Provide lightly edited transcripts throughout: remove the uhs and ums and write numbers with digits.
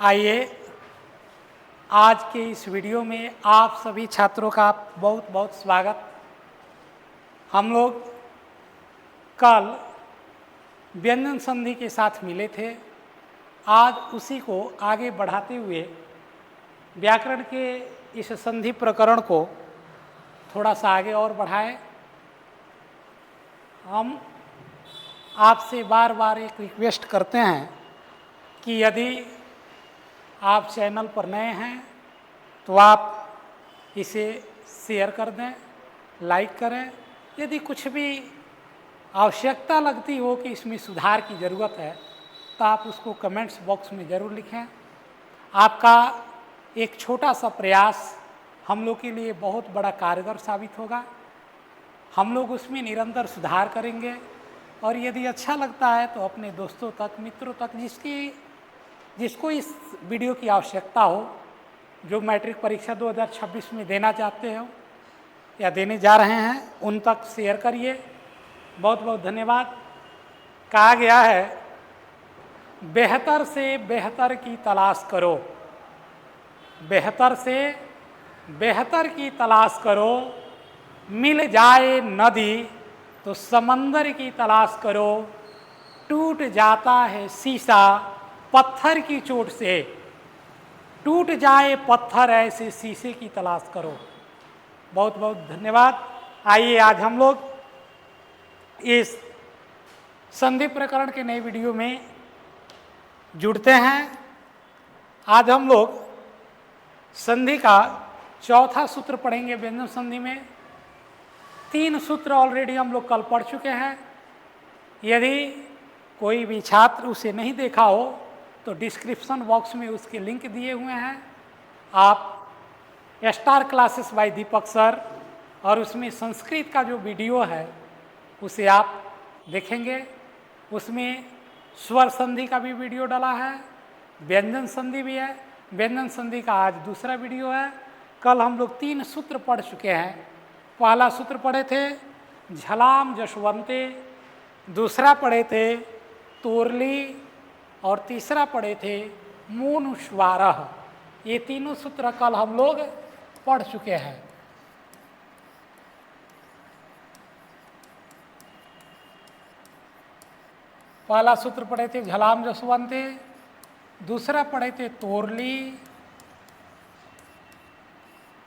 आइए आज के इस वीडियो में आप सभी छात्रों का बहुत बहुत स्वागत। हम लोग कल व्यंजन संधि के साथ मिले थे। आज उसी को आगे बढ़ाते हुए व्याकरण के इस संधि प्रकरण को थोड़ा सा आगे और बढ़ाएं। हम आपसे बार बार एक रिक्वेस्ट करते हैं कि यदि आप चैनल पर नए हैं तो आप इसे शेयर कर दें, लाइक करें। यदि कुछ भी आवश्यकता लगती हो कि इसमें सुधार की ज़रूरत है तो आप उसको कमेंट्स बॉक्स में ज़रूर लिखें। आपका एक छोटा सा प्रयास हम लोग के लिए बहुत बड़ा कारगर साबित होगा। हम लोग उसमें निरंतर सुधार करेंगे और यदि अच्छा लगता है तो अपने दोस्तों तक, मित्रों तक, जिसको इस वीडियो की आवश्यकता हो, जो मैट्रिक परीक्षा 2026 में देना चाहते हो या देने जा रहे हैं, उन तक शेयर करिए। बहुत बहुत धन्यवाद। कहा गया है बेहतर से बेहतर की तलाश करो, बेहतर से बेहतर की तलाश करो, मिल जाए नदी तो समंदर की तलाश करो, टूट जाता है शीशा पत्थर की चोट से, टूट जाए पत्थर ऐसे शीशे की तलाश करो। बहुत बहुत धन्यवाद। आइए आज हम लोग इस संधि प्रकरण के नए वीडियो में जुड़ते हैं। आज हम लोग संधि का चौथा सूत्र पढ़ेंगे। व्यंजन संधि में 3 सूत्र ऑलरेडी हम लोग कल पढ़ चुके हैं। यदि कोई भी छात्र उसे नहीं देखा हो तो डिस्क्रिप्शन बॉक्स में उसके लिंक दिए हुए हैं। आप स्टार क्लासेस बाय दीपक सर और उसमें संस्कृत का जो वीडियो है उसे आप देखेंगे। उसमें स्वर संधि का भी वीडियो डाला है, व्यंजन संधि भी है। व्यंजन संधि का आज दूसरा वीडियो है। कल हम लोग 3 सूत्र पढ़ चुके हैं। पहला सूत्र पढ़े थे झलाम जशवंते, दूसरा पढ़े थे तोरली और तीसरा पढ़े थे मूनुस्वारः। ये तीनों सूत्र कल हम लोग पढ़ चुके हैं। पहला सूत्र पढ़े थे झलाम जशवंते, दूसरा पढ़े थे तोरली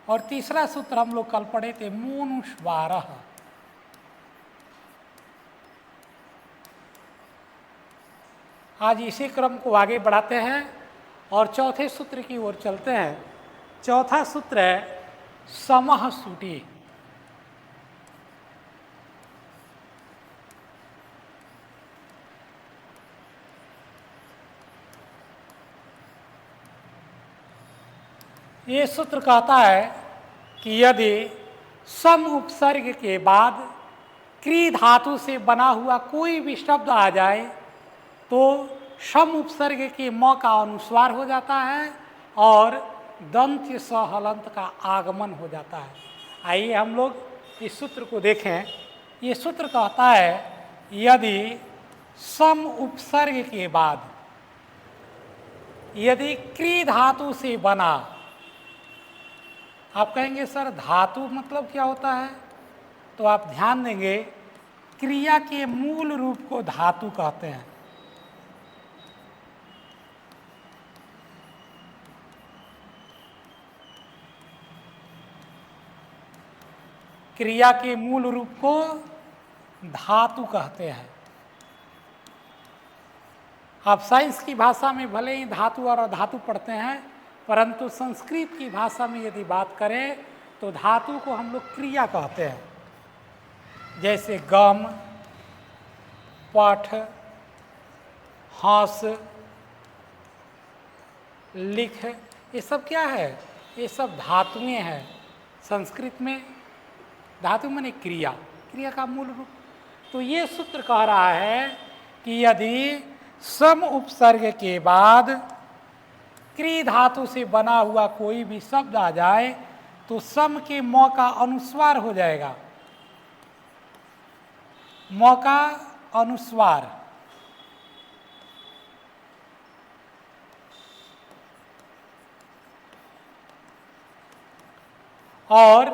और तीसरा सूत्र हम लोग कल पढ़े थे मूनुस्वारः। आज इसी क्रम को आगे बढ़ाते हैं और चौथे सूत्र की ओर चलते हैं। चौथा सूत्र है समः सुटी। ये सूत्र कहता है कि यदि सम उपसर्ग के बाद क्री धातु से बना हुआ कोई भी शब्द आ जाए तो सम उपसर्ग के म का अनुस्वार हो जाता है और दंत्य स हलंत का आगमन हो जाता है। आइए हम लोग इस सूत्र को देखें। ये सूत्र कहता है यदि सम उपसर्ग के बाद यदि क्री धातु से बना, आप कहेंगे सर धातु मतलब क्या होता है, तो आप ध्यान देंगे क्रिया के मूल रूप को धातु कहते हैं। क्रिया के मूल रूप को धातु कहते हैं। आप साइंस की भाषा में भले ही धातु और अधातु पढ़ते हैं, परंतु संस्कृत की भाषा में यदि बात करें तो धातु को हम लोग क्रिया कहते हैं। जैसे गम, पठ, हंस, लिख, ये सब क्या है? ये सब धातुएं हैं। संस्कृत में धातु माने क्रिया, क्रिया का मूल रूप। तो ये सूत्र कह रहा है कि यदि सम उपसर्ग के बाद क्री धातु से बना हुआ कोई भी शब्द आ जाए तो सम के म का अनुस्वार हो जाएगा। म का अनुस्वार और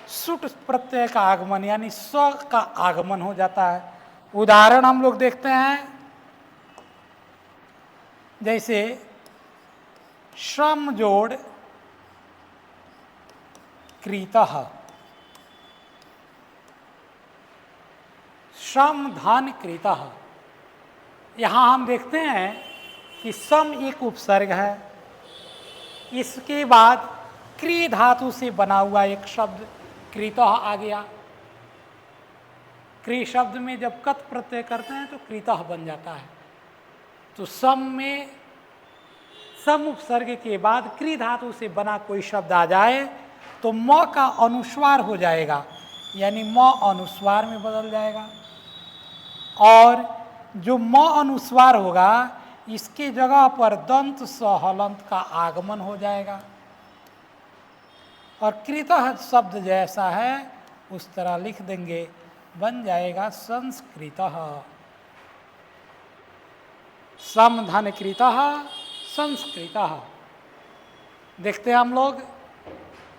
सुट प्रत्यय का आगमन यानी स्व का आगमन हो जाता है। उदाहरण हम लोग देखते हैं, जैसे श्रम जोड़ क्रीतः, श्रम धन क्रीतः। यहाँ हम देखते हैं कि सम एक उपसर्ग है, इसके बाद क्री धातु से बना हुआ एक शब्द क्रीतः आ गया। क्री शब्द में जब कत प्रत्यय करते हैं तो क्रीतः बन जाता है। तो सम में सम उपसर्ग के बाद क्री धातु से बना कोई शब्द आ जाए तो म का अनुस्वार हो जाएगा, यानी म अनुस्वार में बदल जाएगा। और जो म अनुस्वार होगा इसके जगह पर दंत स हलंत का आगमन हो जाएगा और कृतः शब्द जैसा है उस तरह लिख देंगे, बन जाएगा संस्कृतः। सम धन कृतः संस्कृतः। देखते हैं हम लोग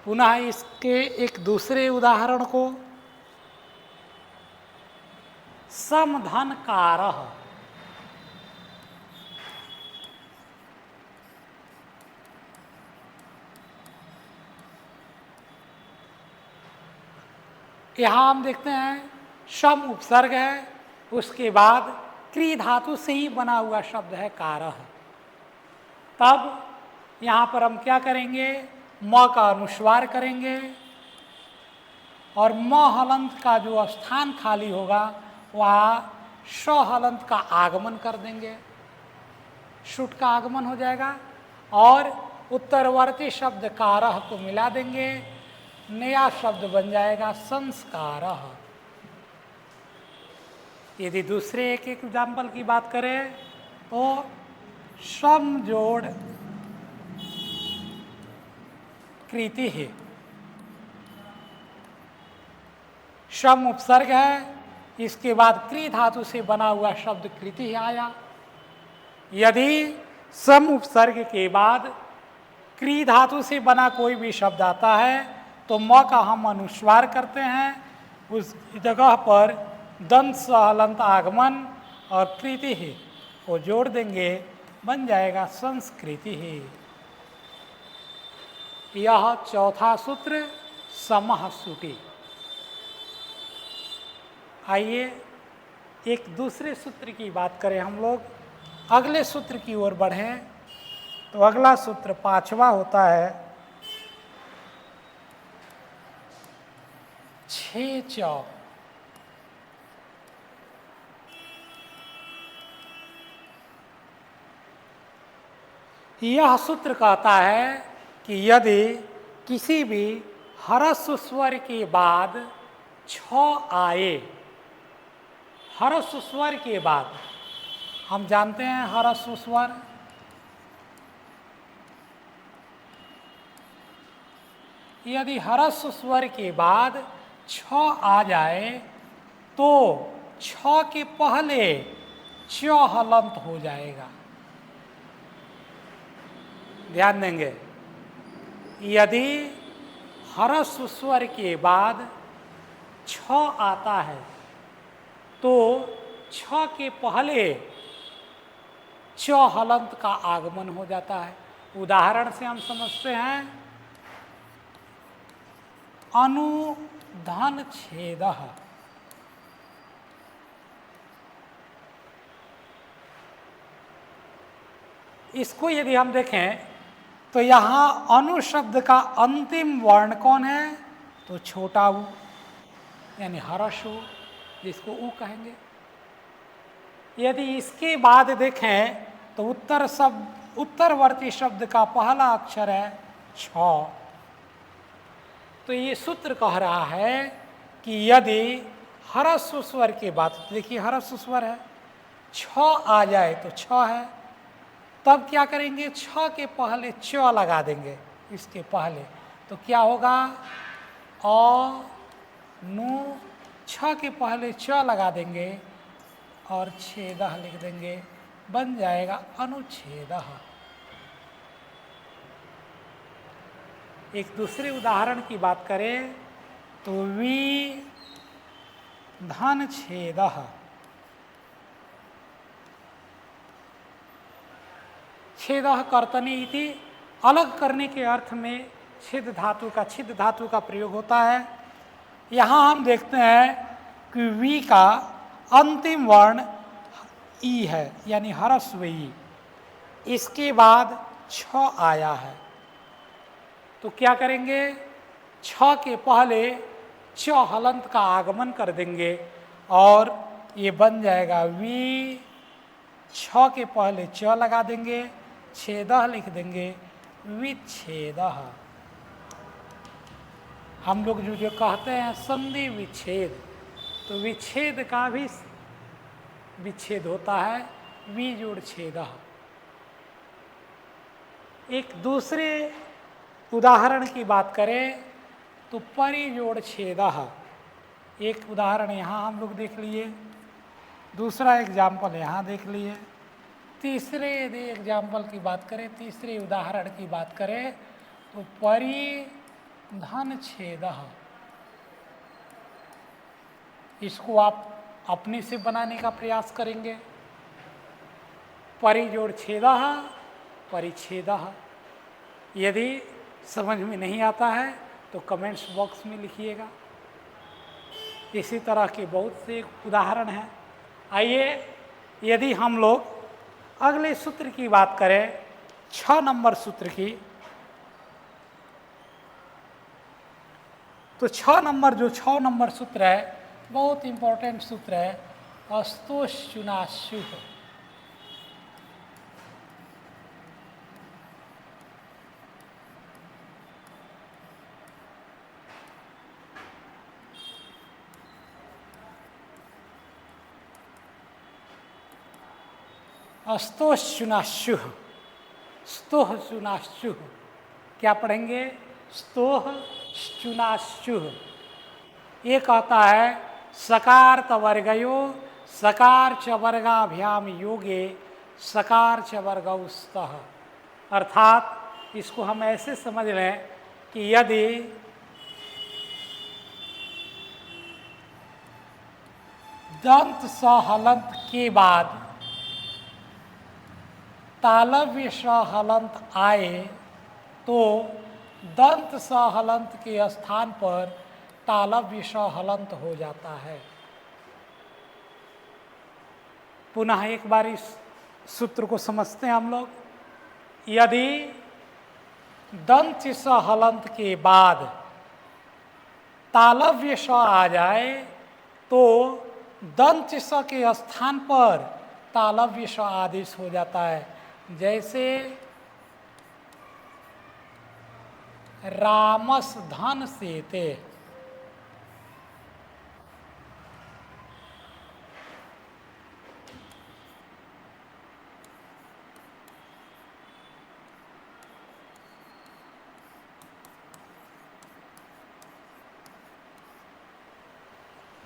पुनः इसके एक दूसरे उदाहरण को। समधन कारः, यहाँ हम देखते हैं सम उपसर्ग है, उसके बाद क्री धातु से ही बना हुआ शब्द है कारः। तब यहाँ पर हम क्या करेंगे, म का अनुस्वार करेंगे और म हलंत का जो स्थान खाली होगा वहाँ श हलंत का आगमन कर देंगे, शुट का आगमन हो जाएगा और उत्तरवर्ती शब्द कारः को मिला देंगे, नया शब्द बन जाएगा संस्कारः। यदि दूसरे एक एग्जाम्पल की बात करें तो सम जोड़ कृति है, सम उपसर्ग है, इसके बाद क्री धातु से बना हुआ शब्द कृति आया। यदि सम उपसर्ग के बाद क्री धातु से बना कोई भी शब्द आता है तो म का हम अनुस्वार करते हैं, उस जगह पर दंत स हलंत आगमन और कृति ही को जोड़ देंगे, बन जाएगा संस्कृति ही। यह चौथा सूत्र समः सुटी। आइए एक दूसरे सूत्र की बात करें हम लोग, अगले सूत्र की ओर बढ़ें। तो अगला सूत्र पांचवा होता है छे चौ। यह सूत्र कहता है कि यदि किसी भी ह्रस्व स्वर के बाद छ आए, ह्रस्व स्वर के बाद हम जानते हैं ह्रस्व स्वर यदि ह्रस्व स्वर के बाद छ आ जाए तो छ के पहले च हलंत हो जाएगा। ध्यान देंगे, यदि ह्रस्व स्वर के बाद छ आता है तो छ के पहले च हलंत का आगमन हो जाता है। उदाहरण से हम समझते हैं, अनुधन छेदः। इसको यदि हम देखें तो यहाँ अनु शब्द का अंतिम वर्ण कौन है, तो छोटा उ यानी ह्रस्व उ, जिसको उ कहेंगे। यदि इसके बाद देखें तो उत्तरवर्ती शब्द का पहला अक्षर है छ। तो ये सूत्र कह रहा है कि यदि ह्रस्व स्वर के बाद, देखिए ह्रस्व स्वर है, छ आ जाए तो छ है, तब क्या करेंगे, छ के पहले च लगा देंगे इसके पहले, तो क्या होगा अ नु, छ के पहले च लगा देंगे और छेदः लिख देंगे, बन जाएगा अनुच्छेदः। एक दूसरे उदाहरण की बात करें तो वि धन छेदः, छेदः कर्तनी इति अलग करने के अर्थ में छिद धातु का प्रयोग होता है। यहाँ हम देखते हैं कि वी का अंतिम वर्ण ई है, यानी ह्रस्व ई, इसके बाद छ आया है, तो क्या करेंगे, छ के पहले च हलंत का आगमन कर देंगे और ये बन जाएगा वी, छ के पहले च लगा देंगे, छेदः लिख देंगे, विच्छेदः। हम लोग जो कहते हैं संधि विच्छेद, तो विच्छेद का भी विच्छेद होता है, वि जोड़ छेदः। एक दूसरे उदाहरण की बात करें तो परिजोड़ छेदः, एक उदाहरण यहाँ हम लोग देख लिए, दूसरा एग्जाम्पल यहाँ देख लिए, तीसरे एग्जाम्पल की बात करें, तीसरे उदाहरण की बात करें तो परिधन छेदः। इसको आप अपने से बनाने का प्रयास करेंगे, परिजोड़ छेदः परिच्छेदः। यदि समझ में नहीं आता है तो कमेंट्स बॉक्स में लिखिएगा। इसी तरह के बहुत से उदाहरण हैं। आइए यदि हम लोग अगले सूत्र की बात करें, 6 नंबर सूत्र की, तो 6 नंबर सूत्र है, बहुत इंपॉर्टेंट सूत्र है, अस्तोश्चुनाश्युः। स्तोश्चुनाश्युः, स्तोश्चुनाश्युः, क्या पढ़ेंगे, स्तोश्चुनाश्युः। ये कहता है सकार तवर्गयो सकार च वर्गाभ्याम योगे सकार च वर्गौस्तः। अर्थात इसको हम ऐसे समझ लें कि यदि दंत स हलंत के बाद तालव्य स हलंत आए तो दंत स हलंत के स्थान पर तालव्य स हलंत हो जाता है। पुनः एक बार इस सूत्र को समझते हैं हम लोग। यदि दंत स हलंत के बाद तालव्य स आ जाए तो दंत स के स्थान पर तालव्य स आदेश हो जाता है। जैसे रामस धन सेते,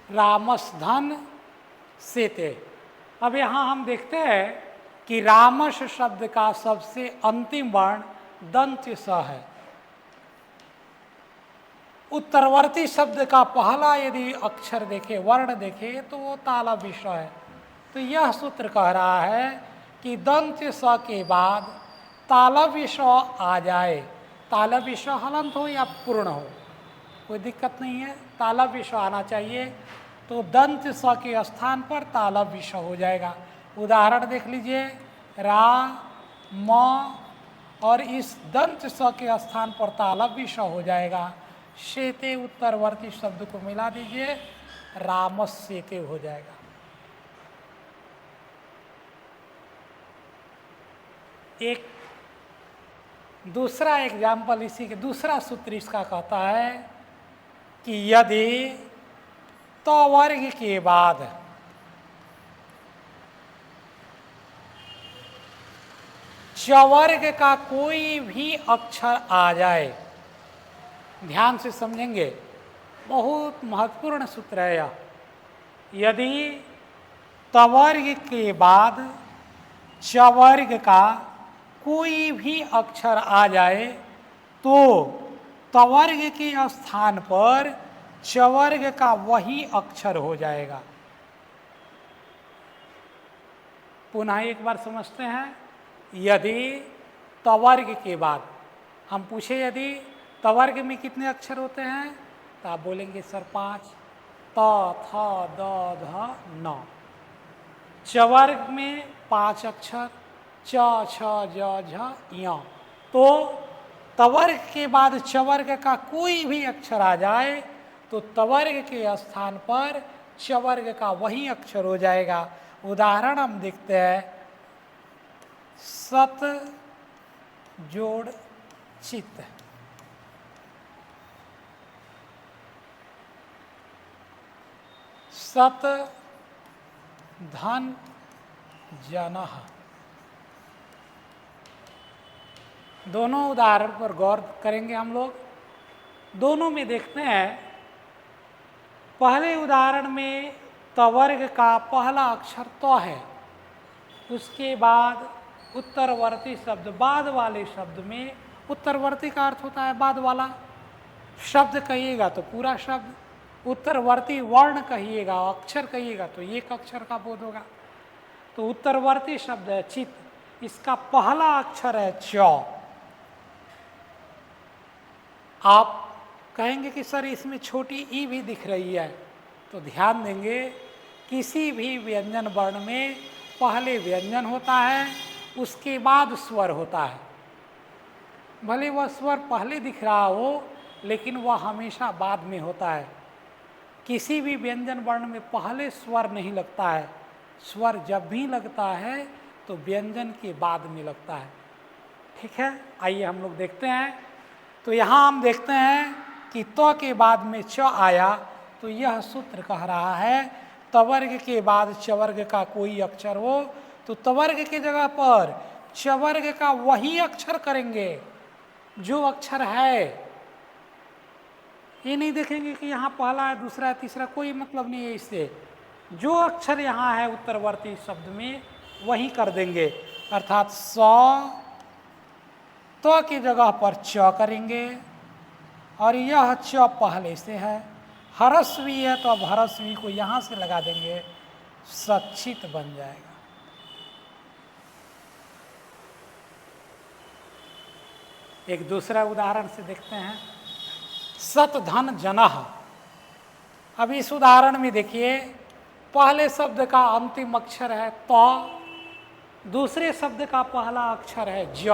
रामस धन सेते। अब यहाँ हम देखते हैं कि रामस शब्द का सबसे अंतिम वर्ण दंत स है। उत्तरवर्ती शब्द का पहला यदि अक्षर देखे, वर्ण देखे, तो वो तालव्य स है। तो यह सूत्र कह रहा है कि दंत स के बाद तालव्य स आ जाए, तालव्य स हलंत हो या पूर्ण हो, कोई दिक्कत नहीं है, तालव्य स आना चाहिए, तो दंत स के स्थान पर तालव्य स हो जाएगा। उदाहरण देख लीजिए, रा म और इस दंत स के स्थान पर तालव्य स हो जाएगा। शेते उत्तरवर्ती शब्द को मिला दीजिए, रामस्येते हो जाएगा। एक दूसरा एग्जाम्पल इसी के, दूसरा सूत्र इसका कहता है कि यदि तो वर्ग के बाद चवर्ग का कोई भी अक्षर आ जाए, ध्यान से समझेंगे, बहुत महत्वपूर्ण सूत्र है यह। यदि तवर्ग के बाद चवर्ग का कोई भी अक्षर आ जाए तो तवर्ग के स्थान पर चवर्ग का वही अक्षर हो जाएगा। पुनः एक बार समझते हैं। यदि तवर्ग के बाद हम पूछे यदि तवर्ग में कितने अक्षर होते हैं, तो आप बोलेंगे सर 5, त थ द ध न। चवर्ग में 5 अक्षर, च छ ज झ य। तो तवर्ग के बाद चवर्ग का कोई भी अक्षर आ जाए तो तवर्ग के स्थान पर चवर्ग का वही अक्षर हो जाएगा। उदाहरण हम देखते हैं, सत जोड़ चित। सत धन जनः। दोनों उदाहरण पर गौर करेंगे हम लोग। दोनों में देखते हैं, पहले उदाहरण में तवर्ग का पहला अक्षर त है, उसके बाद उत्तरवर्ती शब्द, बाद वाले शब्द में उत्तरवर्ती का अर्थ होता है बाद वाला। शब्द कहिएगा तो पूरा शब्द, उत्तरवर्ती वर्ण कहिएगा, अक्षर कहिएगा तो एक अक्षर का बोध होगा। तो उत्तरवर्ती शब्द है चित, इसका पहला अक्षर है च। आप कहेंगे कि सर इसमें छोटी ई भी दिख रही है, तो ध्यान देंगे किसी भी व्यंजन वर्ण में पहले व्यंजन होता है, उसके बाद स्वर होता है। भले वह स्वर पहले दिख रहा हो, लेकिन वह हमेशा बाद में होता है। किसी भी व्यंजन वर्ण में पहले स्वर नहीं लगता है। स्वर जब भी लगता है तो व्यंजन के बाद में लगता है। ठीक है, आइए हम लोग देखते हैं। तो यहाँ हम देखते हैं कि त के बाद में च आया, तो यह सूत्र कह रहा है तवर्ग के बाद चवर्ग का कोई अक्षर हो तो तवर्ग की जगह पर चवर्ग का वही अक्षर करेंगे जो अक्षर है। ये नहीं देखेंगे कि यहाँ पहला है, दूसरा है, तीसरा, कोई मतलब नहीं है इससे। जो अक्षर यहाँ है उत्तरवर्ती शब्द में वही कर देंगे। अर्थात स त की जगह पर च करेंगे, और यह च पहले से है। हरस्वी है तो अब हरस्वी को यहाँ से लगा देंगे, सच्चित बन जाएगा। एक दूसरा उदाहरण से देखते हैं, सत धन जनः। अब इस उदाहरण में देखिए, पहले शब्द का अंतिम अक्षर है त, दूसरे शब्द का पहला अक्षर है ज।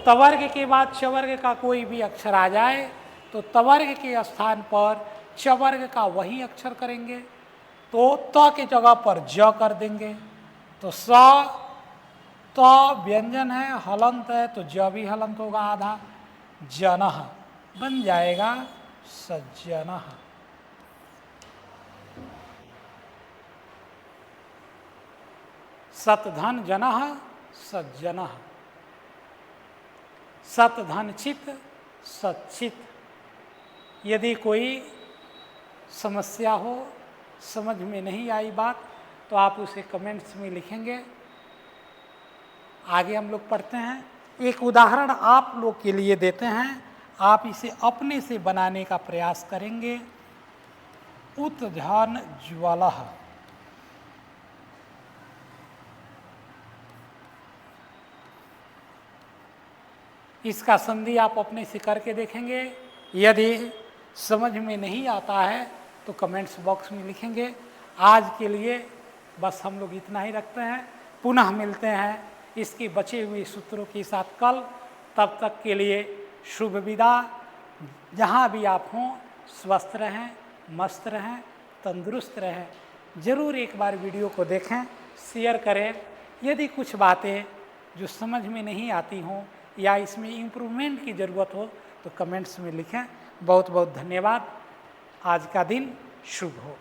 तवर्ग के बाद चवर्ग का कोई भी अक्षर आ जाए तो तवर्ग के स्थान पर चवर्ग का वही अक्षर करेंगे। तो त के जगह पर ज कर देंगे। तो स त व्यंजन है, हलंत है, तो ज भी हलंत होगा आधा। जनः बन जाएगा सज्जनः। सतधन जनः सज्जनः। सतधन चित सच्चित। यदि कोई समस्या हो, समझ में नहीं आई बात, तो आप उसे कमेंट्स में लिखेंगे। आगे हम लोग पढ़ते हैं। एक उदाहरण आप लोग के लिए देते हैं, आप इसे अपने से बनाने का प्रयास करेंगे। उत्धान ज्वालः। इसका संधि आप अपने से करके देखेंगे। यदि समझ में नहीं आता है तो कमेंट्स बॉक्स में लिखेंगे। आज के लिए बस हम लोग इतना ही रखते हैं। पुनः मिलते हैं इसके बचे हुए सूत्रों के साथ कल। तब तक के लिए शुभ विदा। जहाँ भी आप हों, स्वस्थ रहें, मस्त रहें, तंदुरुस्त रहें। ज़रूर एक बार वीडियो को देखें, शेयर करें। यदि कुछ बातें जो समझ में नहीं आती हों या इसमें इम्प्रूवमेंट की ज़रूरत हो तो कमेंट्स में लिखें। बहुत बहुत धन्यवाद। आज का दिन शुभ हो।